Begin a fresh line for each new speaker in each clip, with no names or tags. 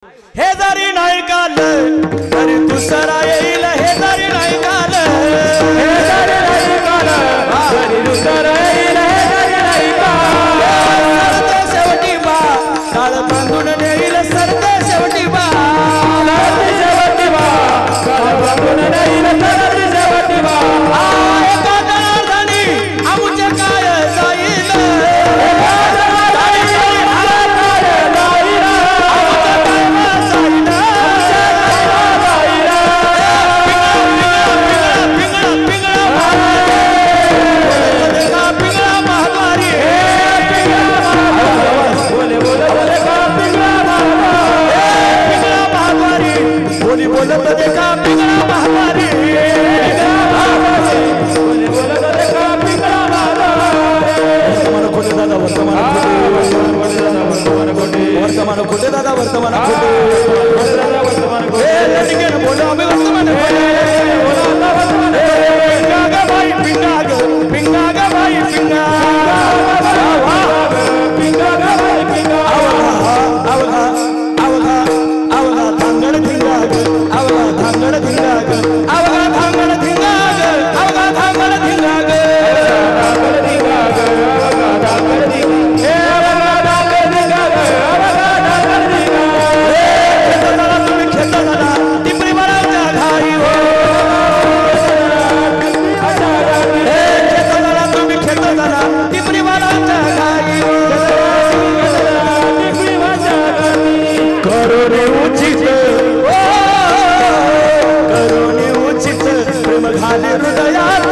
हे जरी नाही काल तरी दुसरा येईल, हे जरी नाही काल, हे जरी नाही काल तरी दुसरा येईल, हे जरी नाही काल. सरते शेवटी बा काळ बांधून नेईल, सरते शेवटी बा, सरते शेवटी बा काळ बांधून नेईल, सरते शेवटी बा. एका जनार्दनी आमुचे काय जाईल, बोलत देखा पिंगळा महाद्वारी, बोलत देखा पिंगळा महाद्वारी. वर्तमान खोटे दादा, वर्तमान खोटे, वर्तमान खोटे दादा, वर्तमान खोटे, वर्तमान खोटे. लटकेन बोलो आम्ही वर्तमान खोटे, पिंगा ग बाई पिंगा ग, पिंगा ग बाई पिंगा, पिंगा ग बाई पिंगा. आवला आवला आवला धांगड धिंगा ग, आवला धांगड धिंगा ग, आवला धांगड धिंगा ग, आवला धांगड धिंगा ग, धांगड धिंगा ग, आवला धांगड धिंगा, हे आवला धांगड धिंगा ग, आवला धांगड धिंगा. हे खेताला तुम्ही खेताला टिपरी मारायच्या घाई हो, हे खेताला तुम्ही खेताला टिपरी मारायच्या घाई हो, टिपरी मारायच्या घाई. करोने उचित प्रेम घाले हृदयात,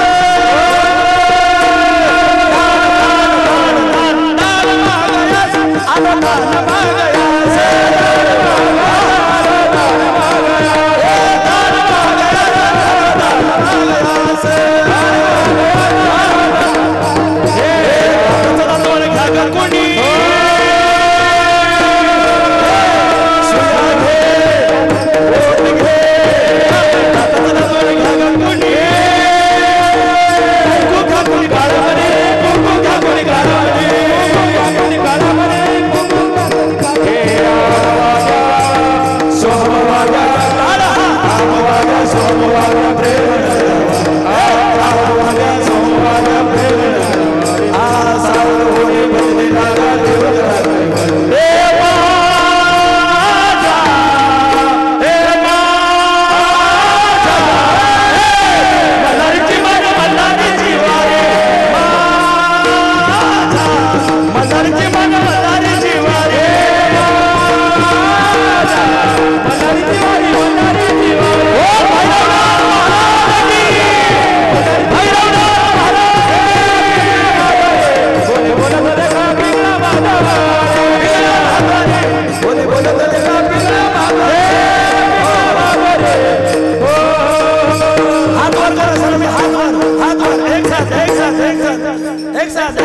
एक साथ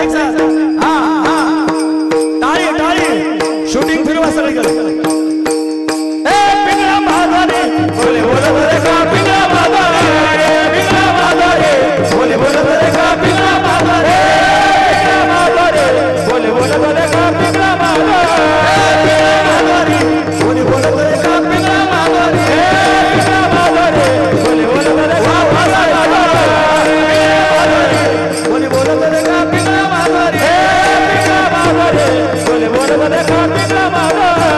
हाँ टाळी टाळी शूटिंग फिरवा सगळीकडे. ए पिंगळा महाद्वारी, बोले बोलत देखा पिंगळा महाद्वारी, पिंगळा महाद्वारी, बोले बोलत देखा पिंगळा महाद्वारी, पिंगळा महाद्वारी, बोले बोलत देखा पिंगळा महाद्वारी, बोले बोलत देखा पिंगळा महाद्वारी, पिंगळा महाद्वारी, बोले बोलत देखा बोले बोलत देखा पिंगळा महाद्वारी, पिंगळा महाद्वारी, बोले बोलत देखा पिंगळा महाद्वारी.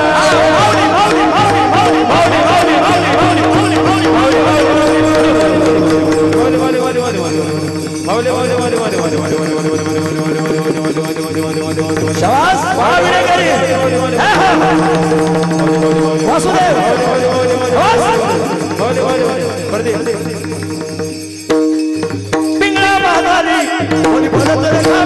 माऊली माऊली माऊली माऊली माऊली माऊली माऊली माऊली माऊली माऊली शाबास महावीरगिरी वासुदेव पिंगळा महाद्वारी, बोले बोलत देखा